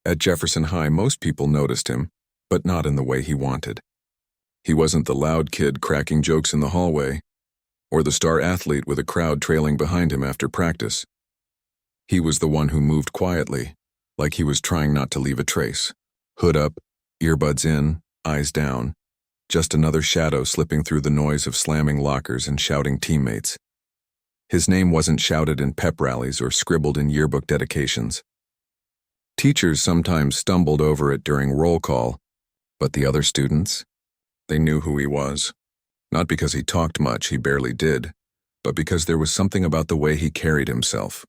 At Jefferson High, most people noticed him, but not in the way he wanted. He wasn't the loud kid cracking jokes in the hallway, or the star athlete with a crowd trailing behind him after practice. He was the one who moved quietly, like he was trying not to leave a trace. Hood up, earbuds in, eyes down. Just another shadow slipping through the noise of slamming lockers and shouting teammates. His name wasn't shouted in pep rallies or scribbled in yearbook dedications. Teachers sometimes stumbled over it during roll call, but the other students, they knew who he was. Not because he talked much, he barely did, but because there was something about the way he carried himself.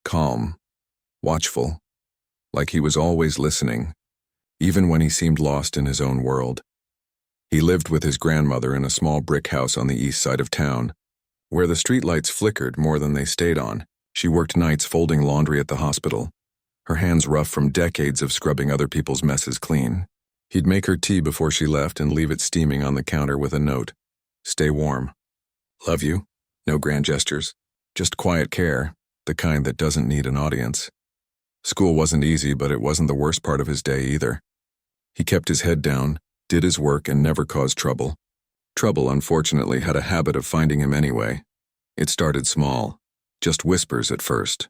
Calm, watchful, like he was always listening, even when he seemed lost in his own world. He lived with his grandmother in a small brick house on the east side of town, where the streetlights flickered more than they stayed on. She worked nights folding laundry at the hospital, her hands rough from decades of scrubbing other people's messes clean. He'd make her tea before she left and leave it steaming on the counter with a note. Stay warm. Love you. No grand gestures. Just quiet care, the kind that doesn't need an audience. School wasn't easy, but it wasn't the worst part of his day either. He kept his head down, did his work, and never caused trouble. Trouble, unfortunately, had a habit of finding him anyway. It started small, just whispers at first.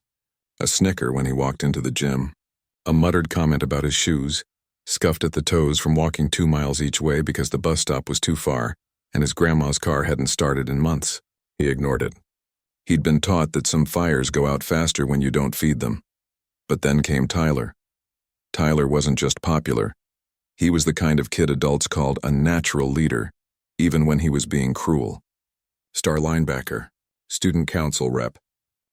A snicker when he walked into the gym. A muttered comment about his shoes, scuffed at the toes from walking 2 miles each way because the bus stop was too far, and his grandma's car hadn't started in months. He ignored it. He'd been taught that some fires go out faster when you don't feed them. But then came Tyler. Tyler wasn't just popular. He was the kind of kid adults called a natural leader, even when he was being cruel. Star linebacker, student council rep,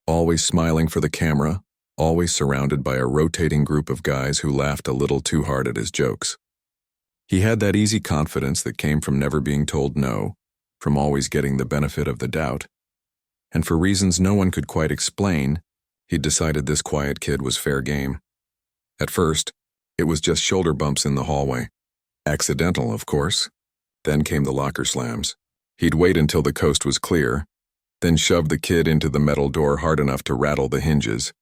always smiling for the camera, always surrounded by a rotating group of guys who laughed a little too hard at his jokes. He had that easy confidence that came from never being told no, from always getting the benefit of the doubt. And for reasons no one could quite explain, he'd decided this quiet kid was fair game. At first, it was just shoulder bumps in the hallway. Accidental, of course. Then came the locker slams. He'd wait until the coast was clear, then shove the kid into the metal door hard enough to rattle the hinges.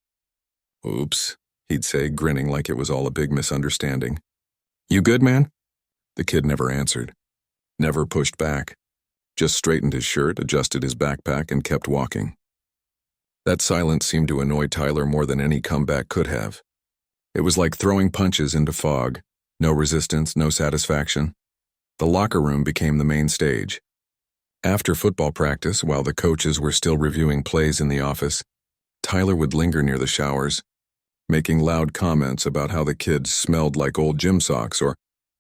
Oops, he'd say, grinning like it was all a big misunderstanding. You good, man? The kid never answered, never pushed back, just straightened his shirt, adjusted his backpack, and kept walking. That silence seemed to annoy Tyler more than any comeback could have. It was like throwing punches into fog, no resistance, no satisfaction. The locker room became the main stage. After football practice, while the coaches were still reviewing plays in the office, Tyler would linger near the showers, making loud comments about how the kids smelled like old gym socks or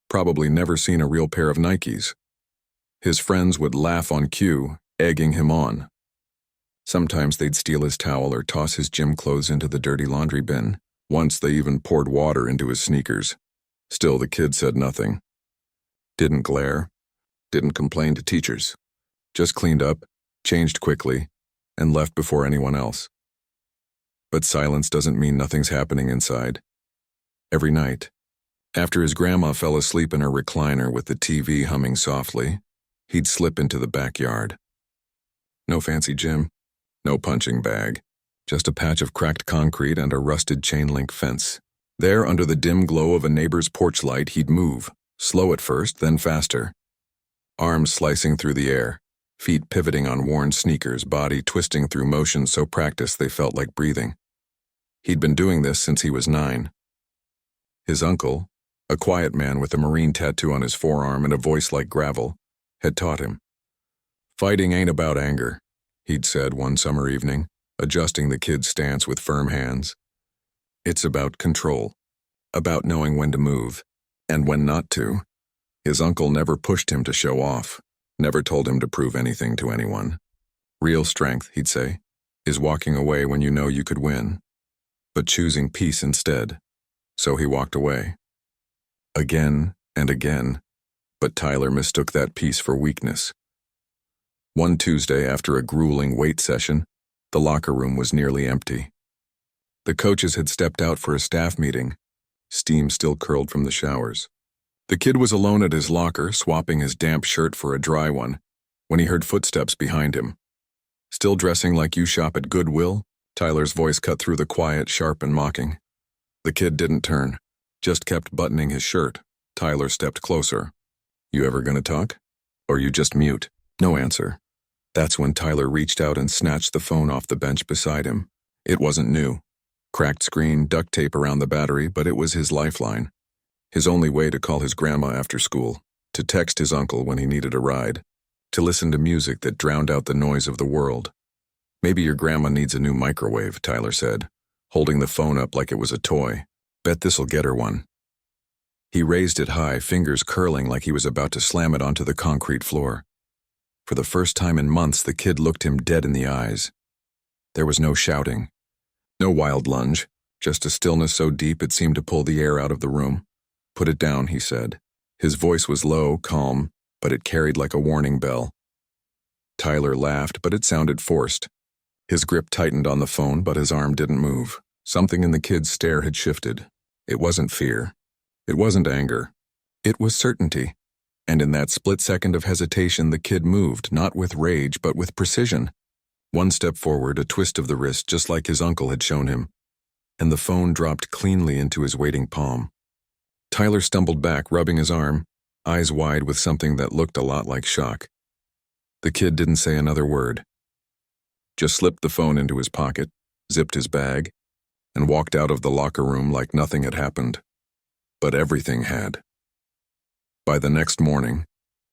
probably never seen a real pair of Nikes. His friends would laugh on cue, egging him on. Sometimes they'd steal his towel or toss his gym clothes into the dirty laundry bin. Once they even poured water into his sneakers. Still, the kid said nothing. Didn't glare, didn't complain to teachers. Just cleaned up, changed quickly, and left before anyone else. But silence doesn't mean nothing's happening inside. Every night, after his grandma fell asleep in her recliner with the TV humming softly, he'd slip into the backyard. No fancy gym, no punching bag, just a patch of cracked concrete and a rusted chain-link fence. There, under the dim glow of a neighbor's porch light, he'd move, slow at first, then faster. Arms slicing through the air, feet pivoting on worn sneakers, body twisting through motions so practiced they felt like breathing. He'd been doing this since he was 9. His uncle, a quiet man with a Marine tattoo on his forearm and a voice like gravel, had taught him. Fighting ain't about anger, he'd said one summer evening, adjusting the kid's stance with firm hands. It's about control, about knowing when to move, and when not to. His uncle never pushed him to show off, never told him to prove anything to anyone. Real strength, he'd say, is walking away when you know you could win, but choosing peace instead. So he walked away. Again and again, but Tyler mistook that peace for weakness. One Tuesday, after a grueling weight session, the locker room was nearly empty. The coaches had stepped out for a staff meeting. Steam still curled from the showers. The kid was alone at his locker, swapping his damp shirt for a dry one, when he heard footsteps behind him. Still dressing like you shop at Goodwill? Tyler's voice cut through the quiet, sharp and mocking. The kid didn't turn. just kept buttoning his shirt. Tyler stepped closer. "You ever gonna talk? Or you just mute?" No answer. That's when Tyler reached out and snatched the phone off the bench beside him. It wasn't new. Cracked screen, duct tape around the battery, but it was his lifeline. His only way to call his grandma after school, to text his uncle when he needed a ride, to listen to music that drowned out the noise of the world. "Maybe your grandma needs a new microwave," Tyler said, holding the phone up like it was a toy. "Bet this'll get her one." He raised it high, fingers curling like he was about to slam it onto the concrete floor. For the first time in months, the kid looked him dead in the eyes. There was no shouting, no wild lunge, just a stillness so deep it seemed to pull the air out of the room. "Put it down," he said. His voice was low, calm, but it carried like a warning bell. Tyler laughed, but it sounded forced. His grip tightened on the phone, but his arm didn't move. Something in the kid's stare had shifted. It wasn't fear. It wasn't anger. It was certainty. And in that split second of hesitation, the kid moved, not with rage, but with precision. One step forward, a twist of the wrist, just like his uncle had shown him. And the phone dropped cleanly into his waiting palm. Tyler stumbled back, rubbing his arm, eyes wide with something that looked a lot like shock. The kid didn't say another word. Just slipped the phone into his pocket, zipped his bag, and walked out of the locker room like nothing had happened. But everything had. By the next morning,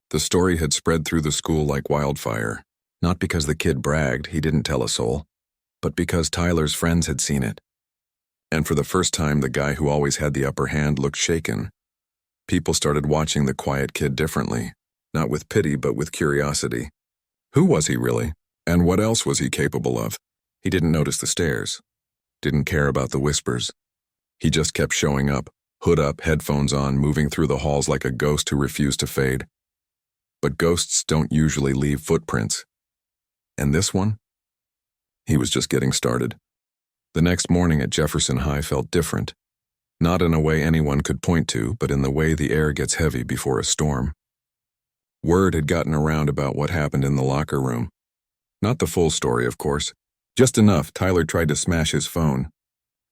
the story had spread through the school like wildfire, not because the kid bragged, he didn't tell a soul, but because Tyler's friends had seen it. And for the first time, the guy who always had the upper hand looked shaken. People started watching the quiet kid differently, not with pity but with curiosity. Who was he really? And what else was he capable of? He didn't notice the stares, didn't care about the whispers. He just kept showing up, hood up, headphones on, moving through the halls like a ghost who refused to fade. But ghosts don't usually leave footprints. And this one? He was just getting started. The next morning at Jefferson High felt different. Not in a way anyone could point to, but in the way the air gets heavy before a storm. Word had gotten around about what happened in the locker room. Not the full story, of course. Just enough. Tyler tried to smash his phone,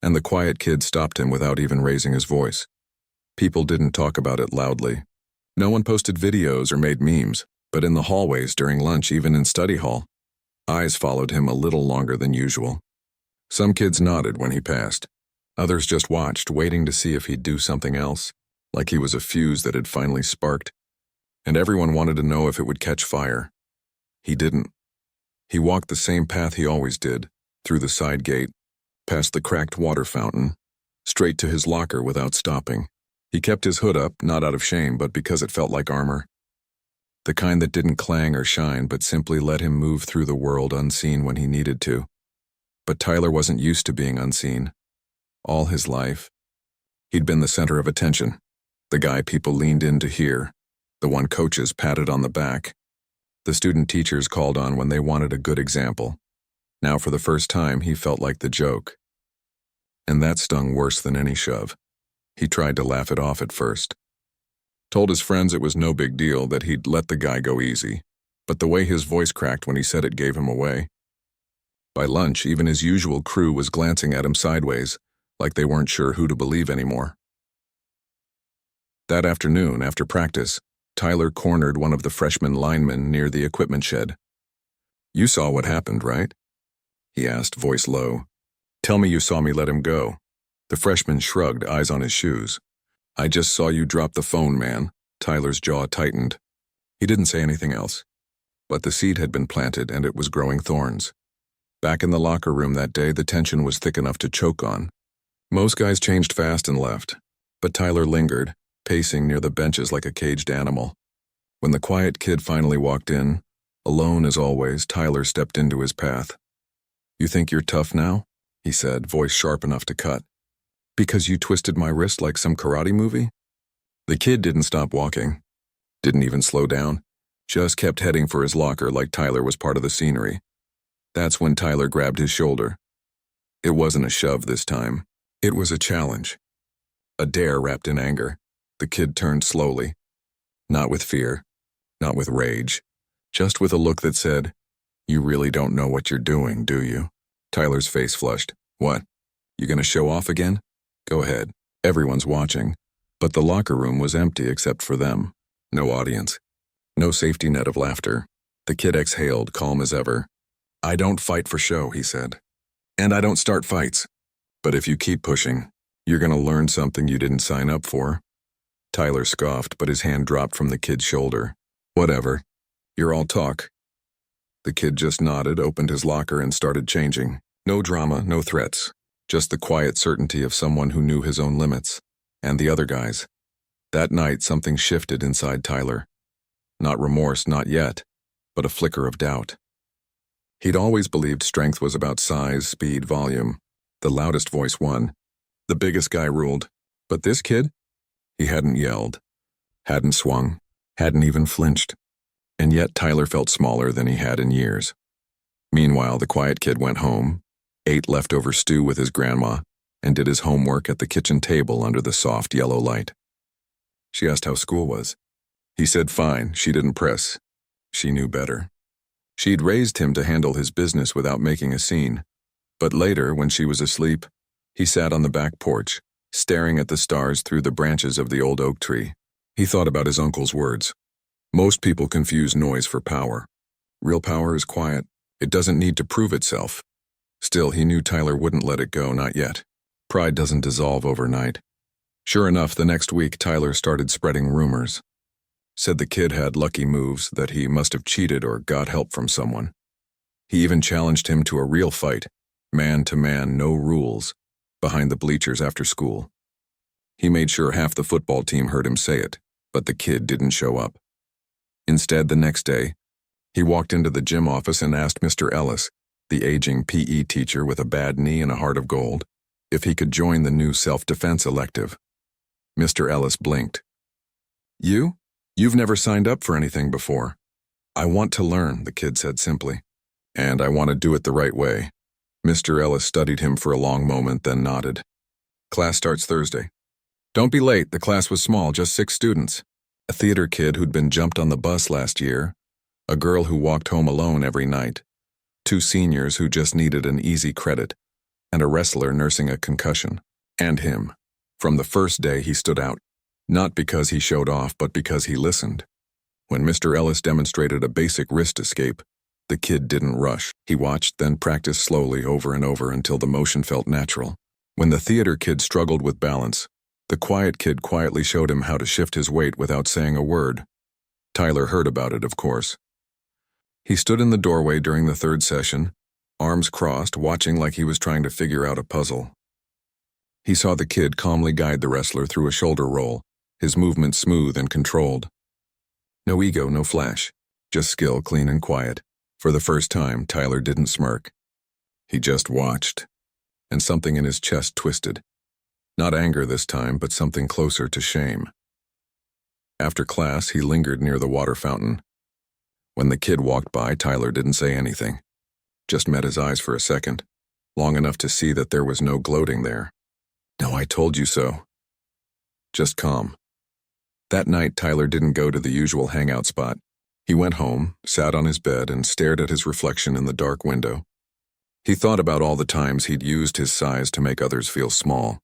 and the quiet kid stopped him without even raising his voice. People didn't talk about it loudly. No one posted videos or made memes, but in the hallways during lunch, even in study hall, eyes followed him a little longer than usual. Some kids nodded when he passed. Others just watched, waiting to see if he'd do something else, like he was a fuse that had finally sparked. And everyone wanted to know if it would catch fire. He didn't. He walked the same path he always did, through the side gate, past the cracked water fountain, straight to his locker without stopping. He kept his hood up, not out of shame, but because it felt like armor. The kind that didn't clang or shine, but simply let him move through the world unseen when he needed to. But Tyler wasn't used to being unseen. All his life, he'd been the center of attention, the guy people leaned in to hear, the one coaches patted on the back, the student teachers called on when they wanted a good example. Now for the first time, he felt like the joke. And that stung worse than any shove. He tried to laugh it off at first. Told his friends it was no big deal, that he'd let the guy go easy, but the way his voice cracked when he said it gave him away. By lunch, even his usual crew was glancing at him sideways, like they weren't sure who to believe anymore. That afternoon, after practice, Tyler cornered one of the freshman linemen near the equipment shed. "You saw what happened, right?" he asked, voice low. "Tell me you saw me let him go." The freshman shrugged, eyes on his shoes. "I just saw you drop the phone, man." Tyler's jaw tightened. He didn't say anything else. But the seed had been planted, and it was growing thorns. Back in the locker room that day, the tension was thick enough to choke on. Most guys changed fast and left, but Tyler lingered, pacing near the benches like a caged animal. When the quiet kid finally walked in, alone as always, Tyler stepped into his path. "You think you're tough now?" he said, voice sharp enough to cut. "Because you twisted my wrist like some karate movie?" The kid didn't stop walking, didn't even slow down, just kept heading for his locker like Tyler was part of the scenery. That's when Tyler grabbed his shoulder. It wasn't a shove this time. It was a challenge. A dare wrapped in anger. The kid turned slowly. Not with fear, not with rage, just with a look that said, "You really don't know what you're doing, do you?" Tyler's face flushed. "What? You gonna show off again? Go ahead." Everyone's watching, but the locker room was empty except for them. No audience. No safety net of laughter. The kid exhaled, calm as ever. "I don't fight for show," he said. "And I don't start fights. But if you keep pushing, you're gonna learn something you didn't sign up for." Tyler scoffed, but his hand dropped from the kid's shoulder. "Whatever. You're all talk." The kid just nodded, opened his locker, and started changing. No drama, no threats. Just the quiet certainty of someone who knew his own limits. And the other guys. That night, something shifted inside Tyler. Not remorse, not yet, but a flicker of doubt. He'd always believed strength was about size, speed, volume. The loudest voice won. The biggest guy ruled. But this kid? He hadn't yelled, hadn't swung, hadn't even flinched. And yet Tyler felt smaller than he had in years. Meanwhile, the quiet kid went home, ate leftover stew with his grandma, and did his homework at the kitchen table under the soft yellow light. She asked how school was. He said fine. She didn't press. She knew better. She'd raised him to handle his business without making a scene. But later, when she was asleep, he sat on the back porch, staring at the stars through the branches of the old oak tree. He thought about his uncle's words. Most people confuse noise for power. Real power is quiet. It doesn't need to prove itself. Still, he knew Tyler wouldn't let it go, not yet. Pride doesn't dissolve overnight. Sure enough, the next week, Tyler started spreading rumors. Said the kid had lucky moves, that he must have cheated or got help from someone. He even challenged him to a real fight, man to man, no rules, behind the bleachers after school. He made sure half the football team heard him say it, but the kid didn't show up. Instead, the next day, he walked into the gym office and asked Mr. Ellis, the aging PE teacher with a bad knee and a heart of gold, if he could join the new self-defense elective. Mr. Ellis blinked. "You? You've never signed up for anything before." "I want to learn," the kid said simply. "And I want to do it the right way." Mr. Ellis studied him for a long moment, then nodded. "Class starts Thursday. Don't be late, the class was small, just 6 students. A theater kid who'd been jumped on the bus last year, a girl who walked home alone every night, 2 seniors who just needed an easy credit, and a wrestler nursing a concussion. And him. From the first day he stood out. Not because he showed off, but because he listened. When Mr. Ellis demonstrated a basic wrist escape, the kid didn't rush. He watched, then practiced slowly over and over until the motion felt natural. When the theater kid struggled with balance, the quiet kid quietly showed him how to shift his weight without saying a word. Tyler heard about it, of course. He stood in the doorway during the 3rd session, arms crossed, watching like he was trying to figure out a puzzle. He saw the kid calmly guide the wrestler through a shoulder roll, his movements smooth and controlled. No ego, no flash, just skill, clean and quiet. For the first time, Tyler didn't smirk. He just watched, and something in his chest twisted. Not anger this time, but something closer to shame. After class, he lingered near the water fountain. When the kid walked by, Tyler didn't say anything. Just met his eyes for a second, long enough to see that there was no gloating there. "No, I told you so." Just calm. That night, Tyler didn't go to the usual hangout spot. He went home, sat on his bed, and stared at his reflection in the dark window. He thought about all the times he'd used his size to make others feel small.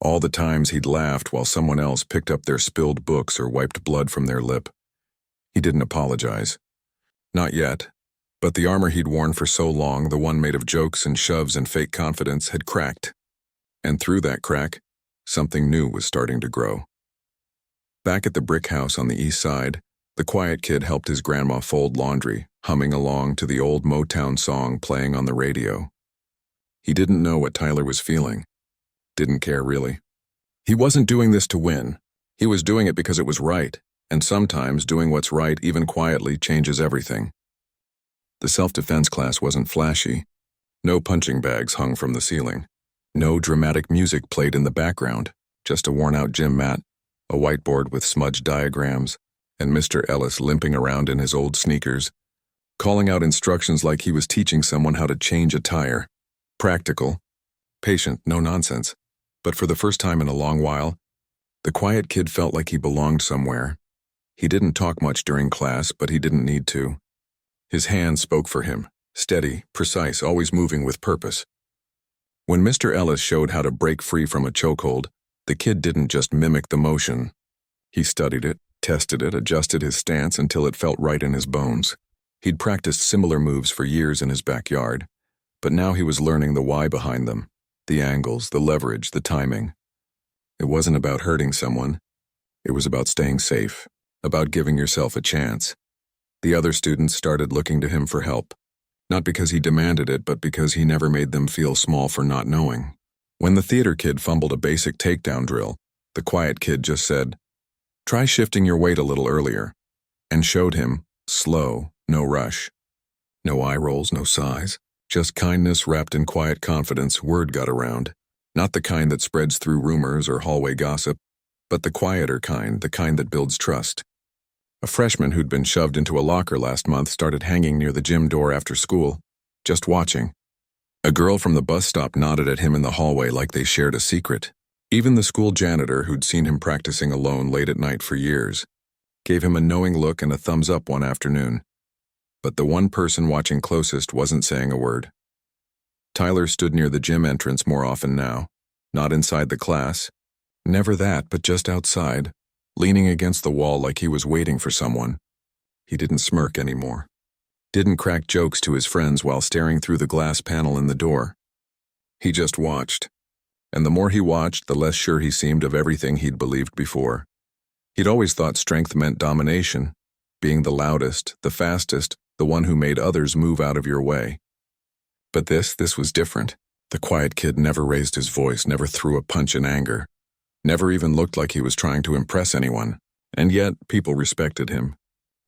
All the times he'd laughed while someone else picked up their spilled books or wiped blood from their lip. He didn't apologize. Not yet. But the armor he'd worn for so long, the one made of jokes and shoves and fake confidence, had cracked. And through that crack, something new was starting to grow. Back at the brick house on the east side, the quiet kid helped his grandma fold laundry, humming along to the old Motown song playing on the radio. He didn't know what Tyler was feeling. Didn't care, really. He wasn't doing this to win. He was doing it because it was right, and sometimes doing what's right, even quietly, changes everything. The self-defense class wasn't flashy. No punching bags hung from the ceiling. No dramatic music played in the background, just a worn-out gym mat, a whiteboard with smudged diagrams, and Mr. Ellis limping around in his old sneakers, calling out instructions like he was teaching someone how to change a tire. Practical, patient, no nonsense. But for the first time in a long while, the quiet kid felt like he belonged somewhere. He didn't talk much during class, but he didn't need to. His hands spoke for him, steady, precise, always moving with purpose. When Mr. Ellis showed how to break free from a chokehold, The kid didn't just mimic the motion. He studied it, tested it, adjusted his stance until it felt right in his bones. He'd practiced similar moves for years in his backyard, but now he was learning the why behind them, the angles, the leverage, the timing. It wasn't about hurting someone. It was about staying safe, about giving yourself a chance. The other students started looking to him for help, not because he demanded it, but because he never made them feel small for not knowing. When the theater kid fumbled a basic takedown drill, the quiet kid just said, "Try shifting your weight a little earlier," and showed him, slow, no rush. No eye rolls, no sighs, just kindness wrapped in quiet confidence. Word got around, not the kind that spreads through rumors or hallway gossip, but the quieter kind, the kind that builds trust. A freshman who'd been shoved into a locker last month started hanging near the gym door after school, just watching. A girl from the bus stop nodded at him in the hallway like they shared a secret. Even the school janitor, who'd seen him practicing alone late at night for years, gave him a knowing look and a thumbs up one afternoon. But the one person watching closest wasn't saying a word. Tyler stood near the gym entrance more often now, not inside the class. Never that, but just outside, leaning against the wall like he was waiting for someone. He didn't smirk anymore. Didn't crack jokes to his friends while staring through the glass panel in the door. He just watched. And the more he watched, the less sure he seemed of everything he'd believed before. He'd always thought strength meant domination, being the loudest, the fastest, the one who made others move out of your way. But this was different. The quiet kid never raised his voice, never threw a punch in anger, never even looked like he was trying to impress anyone. And yet, people respected him.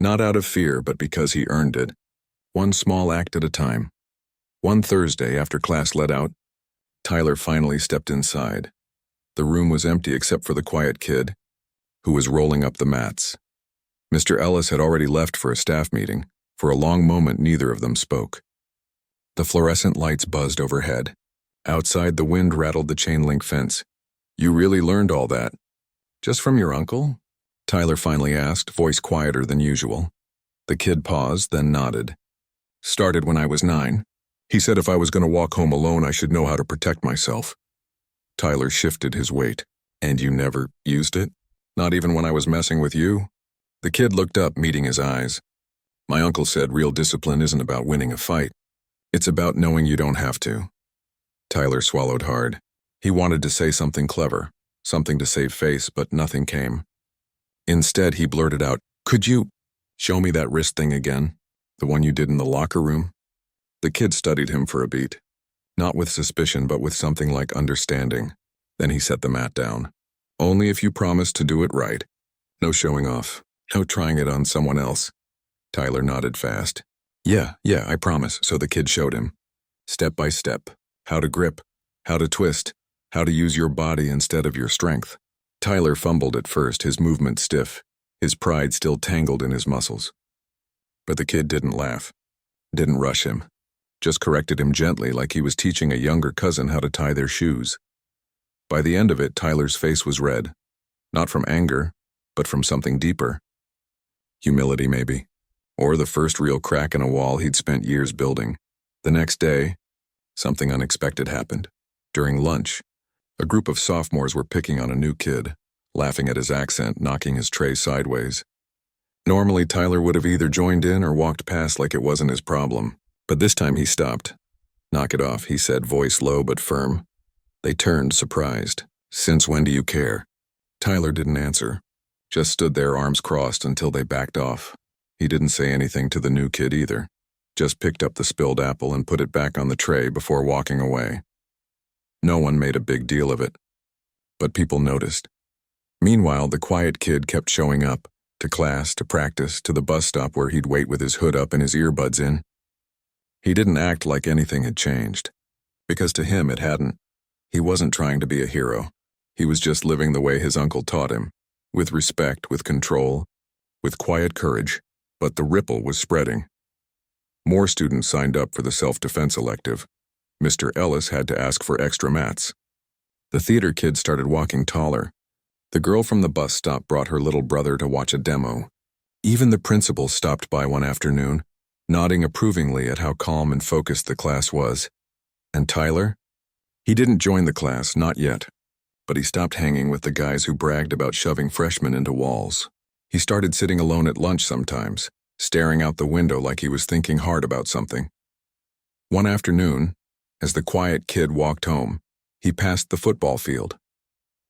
Not out of fear, but because he earned it. One small act at a time. One Thursday, after class let out, Tyler finally stepped inside. The room was empty except for the quiet kid, who was rolling up the mats. Mr. Ellis had already left for a staff meeting. For a long moment, neither of them spoke. The fluorescent lights buzzed overhead. Outside, the wind rattled the chain-link fence. "You really learned all that? Just from your uncle?" Tyler finally asked, voice quieter than usual. The kid paused, then nodded. "Started when I was 9. He said if I was going to walk home alone, I should know how to protect myself." Tyler shifted his weight. "And you never used it? Not even when I was messing with you?" The kid looked up, meeting his eyes. "My uncle said real discipline isn't about winning a fight. It's about knowing you don't have to." Tyler swallowed hard. He wanted to say something clever, something to save face, but nothing came. Instead, he blurted out, "Could you show me that wrist thing again? The one you did in the locker room?" The kid studied him for a beat. Not with suspicion, but with something like understanding. Then he set the mat down. "Only if you promise to do it right. No showing off. No trying it on someone else." Tyler nodded fast. Yeah, I promise." So the kid showed him. Step by step. How to grip. How to twist. How to use your body instead of your strength. Tyler fumbled at first, his movement stiff, his pride still tangled in his muscles. But the kid didn't laugh. Didn't rush him. Just corrected him gently like he was teaching a younger cousin how to tie their shoes. By the end of it, Tyler's face was red. Not from anger, but from something deeper. Humility, maybe. Or the first real crack in a wall he'd spent years building. The next day, something unexpected happened. During lunch, a group of sophomores were picking on a new kid, laughing at his accent, knocking his tray sideways. Normally, Tyler would have either joined in or walked past like it wasn't his problem. But this time he stopped. "Knock it off," he said, voice low but firm. They turned, surprised. "Since when do you care?" Tyler didn't answer, just stood there, arms crossed, until they backed off. He didn't say anything to the new kid either, just picked up the spilled apple and put it back on the tray before walking away. No one made a big deal of it, but people noticed. Meanwhile, the quiet kid kept showing up, to class, to practice, to the bus stop where he'd wait with his hood up and his earbuds in. He didn't act like anything had changed, because to him it hadn't. He wasn't trying to be a hero. He was just living the way his uncle taught him, with respect, with control, with quiet courage. But the ripple was spreading. More students signed up for the self-defense elective. Mr. Ellis had to ask for extra mats. The theater kid started walking taller. The girl from the bus stop brought her little brother to watch a demo. Even the principal stopped by one afternoon, nodding approvingly at how calm and focused the class was. And Tyler? He didn't join the class, not yet. but he stopped hanging with the guys who bragged about shoving freshmen into walls. He started sitting alone at lunch sometimes, staring out the window like he was thinking hard about something. One afternoon, as the quiet kid walked home, he passed the football field.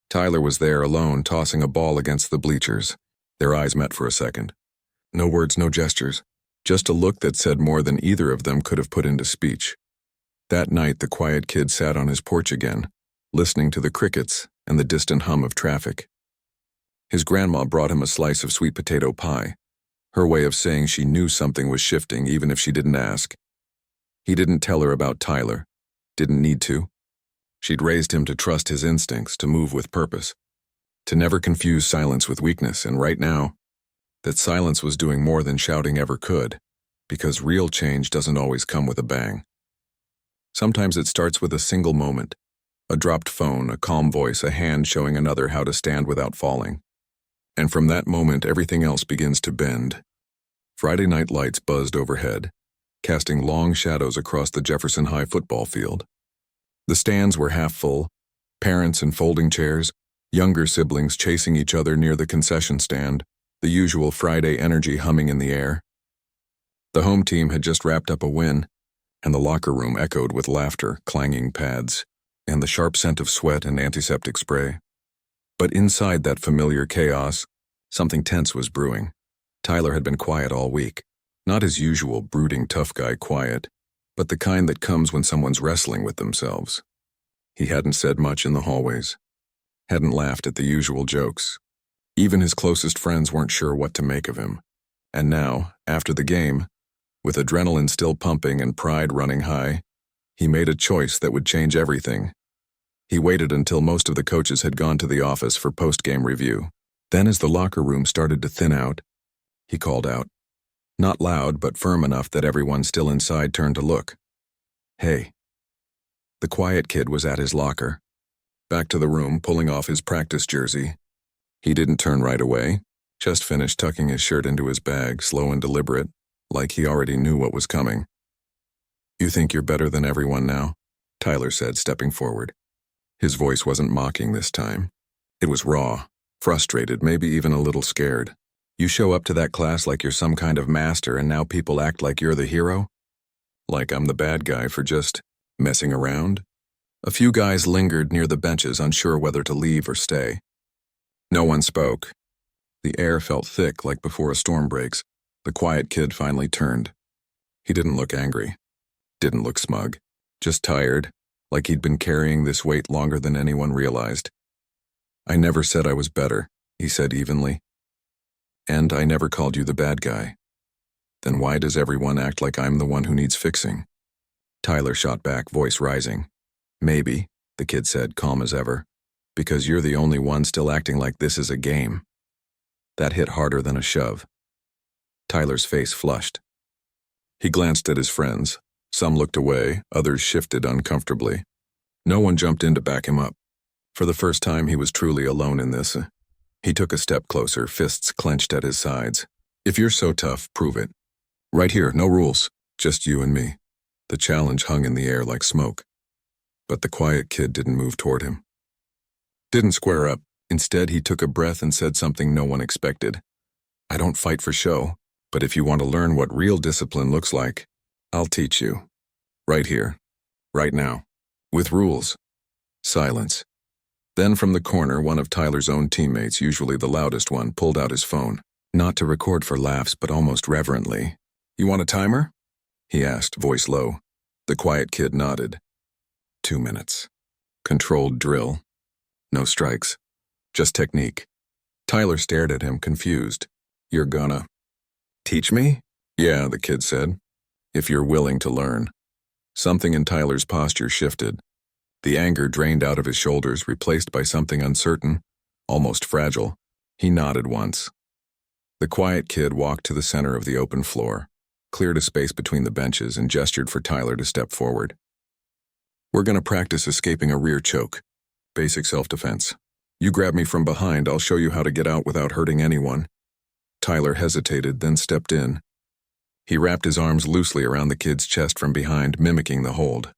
Tyler was there alone, tossing a ball against the bleachers. Their eyes met for a second. No words, no gestures, just a look that said more than either of them could have put into speech. That night, the quiet kid sat on his porch again, listening to the crickets and the distant hum of traffic. His grandma brought him a slice of sweet potato pie, her way of saying she knew something was shifting even if she didn't ask. He didn't tell her about Tyler, didn't need to. She'd raised him to trust his instincts, to move with purpose, to never confuse silence with weakness, and right now, that silence was doing more than shouting ever could, because real change doesn't always come with a bang. Sometimes it starts with a single moment, a dropped phone, a calm voice, a hand showing another how to stand without falling. And from that moment, everything else begins to bend. Friday night lights buzzed overhead, casting long shadows across the Jefferson High football field. The stands were half full, parents in folding chairs, younger siblings chasing each other near the concession stand, the usual Friday energy humming in the air. The home team had just wrapped up a win, and the locker room echoed with laughter, clanging pads, and the sharp scent of sweat and antiseptic spray. But inside that familiar chaos, something tense was brewing. Tyler had been quiet all week, not his usual brooding tough guy quiet, but the kind that comes when someone's wrestling with themselves. He hadn't said much in the hallways, hadn't laughed at the usual jokes. Even his closest friends weren't sure what to make of him. And now, after the game, with adrenaline still pumping and pride running high, he made a choice that would change everything. He waited until most of the coaches had gone to the office for post-game review. Then as the locker room started to thin out, he called out. Not loud, but firm enough that everyone still inside turned to look. Hey. The quiet kid was at his locker, back to the room, pulling off his practice jersey. He didn't turn right away, just finished tucking his shirt into his bag, slow and deliberate, like he already knew what was coming. You think you're better than everyone now? Tyler said, stepping forward. His voice wasn't mocking this time. It was raw, frustrated, maybe even a little scared. You show up to that class like you're some kind of master and now people act like you're the hero? Like I'm the bad guy for just messing around? A few guys lingered near the benches, unsure whether to leave or stay. No one spoke. The air felt thick like before a storm breaks. The quiet kid finally turned. He didn't look angry. Didn't look smug. Just tired, like he'd been carrying this weight longer than anyone realized. I never said I was better, he said evenly. And I never called you the bad guy. Then why does everyone act like I'm the one who needs fixing? Tyler shot back, voice rising. Maybe, the kid said, calm as ever, because you're the only one still acting like this is a game. That hit harder than a shove. Tyler's face flushed. He glanced at his friends. Some looked away, others shifted uncomfortably. No one jumped in to back him up. For the first time, he was truly alone in this. He took a step closer, fists clenched at his sides. If you're so tough, prove it. Right here, no rules, just you and me. The challenge hung in the air like smoke. But the quiet kid didn't move toward him. Didn't square up. Instead, he took a breath and said something no one expected. I don't fight for show, but if you want to learn what real discipline looks like, I'll teach you. Right here. Right now. With rules. Silence. Then from the corner, one of Tyler's own teammates, usually the loudest one, pulled out his phone. Not to record for laughs, but almost reverently. You want a timer? He asked, voice low. The quiet kid nodded. 2 minutes. Controlled drill. No strikes. Just technique. Tyler stared at him, confused. You're gonna teach me? Yeah, the kid said. If you're willing to learn. Something in Tyler's posture shifted. The anger drained out of his shoulders, replaced by something uncertain, almost fragile. He nodded once. The quiet kid walked to the center of the open floor, cleared a space between the benches, and gestured for Tyler to step forward. We're gonna practice escaping a rear choke. Basic self-defense. You grab me from behind, I'll show you how to get out without hurting anyone. Tyler hesitated, then stepped in. He wrapped his arms loosely around the kid's chest from behind, mimicking the hold.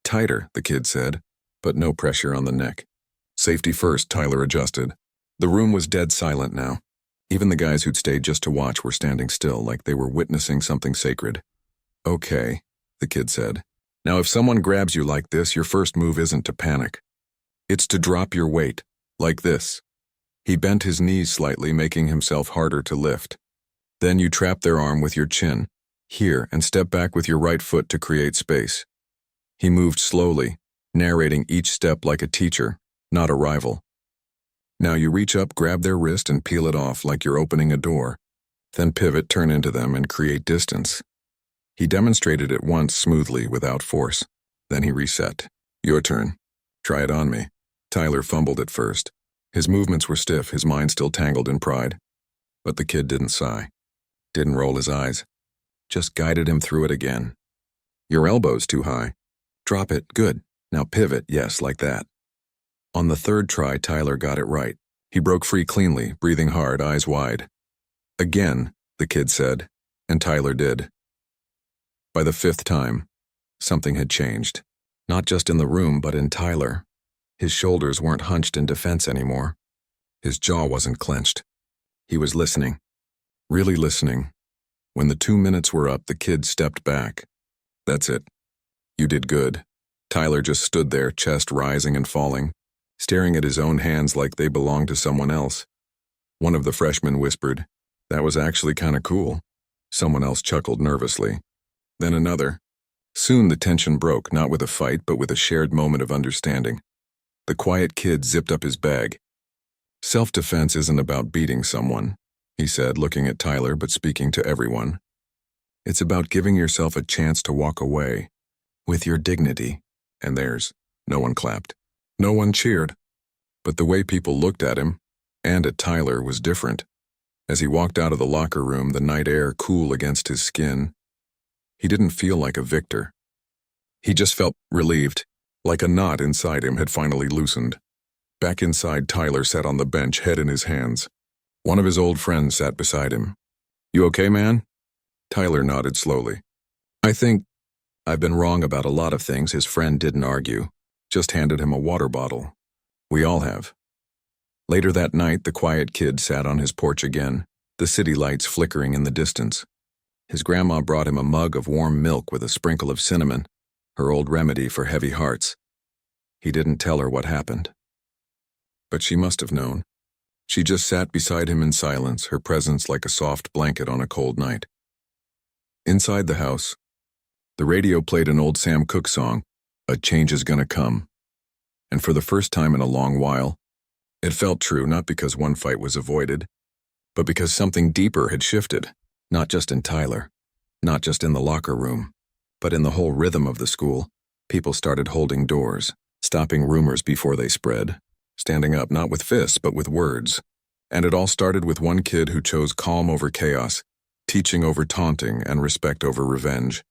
Tighter, the kid said, but no pressure on the neck. Safety first, Tyler adjusted. The room was dead silent now. Even the guys who'd stayed just to watch were standing still, like they were witnessing something sacred. Okay, the kid said. Now if someone grabs you like this, your first move isn't to panic. It's to drop your weight, like this. He bent his knees slightly, making himself harder to lift. Then you trap their arm with your chin, here, and step back with your right foot to create space. He moved slowly, narrating each step like a teacher, not a rival. Now you reach up, grab their wrist, and peel it off like you're opening a door. Then pivot, turn into them, and create distance. He demonstrated it once smoothly, without force. Then he reset. Your turn. Try it on me. Tyler fumbled at first. His movements were stiff, his mind still tangled in pride. But the kid didn't sigh. Didn't roll his eyes. Just guided him through it again. Your elbow's too high. Drop it. Good. Now pivot. Yes, like that. On the third try, Tyler got it right. He broke free cleanly, breathing hard, eyes wide. Again, the kid said, and Tyler did. By the fifth time, something had changed. Not just in the room, but in Tyler. His shoulders weren't hunched in defense anymore. His jaw wasn't clenched. He was listening. Really listening. When the 2 minutes were up, the kid stepped back. That's it. You did good. Tyler just stood there, chest rising and falling, staring at his own hands like they belonged to someone else. One of the freshmen whispered, "That was actually kinda cool." Someone else chuckled nervously. Then another. Soon the tension broke, not with a fight, but with a shared moment of understanding. The quiet kid zipped up his bag. Self-defense isn't about beating someone, he said, looking at Tyler but speaking to everyone. It's about giving yourself a chance to walk away, with your dignity, and theirs. No one clapped. No one cheered. But the way people looked at him, and at Tyler, was different. As he walked out of the locker room, the night air cool against his skin, he didn't feel like a victor. He just felt relieved, like a knot inside him had finally loosened. Back inside, Tyler sat on the bench, head in his hands. One of his old friends sat beside him. "You okay, man?" Tyler nodded slowly. "I think I've been wrong about a lot of things." His friend didn't argue, just handed him a water bottle. "We all have." Later that night, the quiet kid sat on his porch again, the city lights flickering in the distance. His grandma brought him a mug of warm milk with a sprinkle of cinnamon, her old remedy for heavy hearts. He didn't tell her what happened. But she must have known. She just sat beside him in silence, her presence like a soft blanket on a cold night. Inside the house, the radio played an old Sam Cooke song, "A Change Is Gonna Come." And for the first time in a long while, it felt true, not because one fight was avoided, but because something deeper had shifted, not just in Tyler, not just in the locker room, but in the whole rhythm of the school. People started holding doors, stopping rumors before they spread, standing up not with fists but with words. And it all started with one kid who chose calm over chaos, teaching over taunting, and respect over revenge.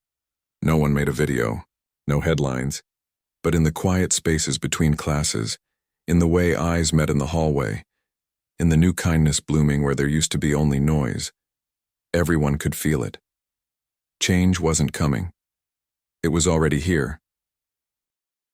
No one made a video, no headlines, but in the quiet spaces between classes, in the way eyes met in the hallway, in the new kindness blooming where there used to be only noise, everyone could feel it. Change wasn't coming. It was already here,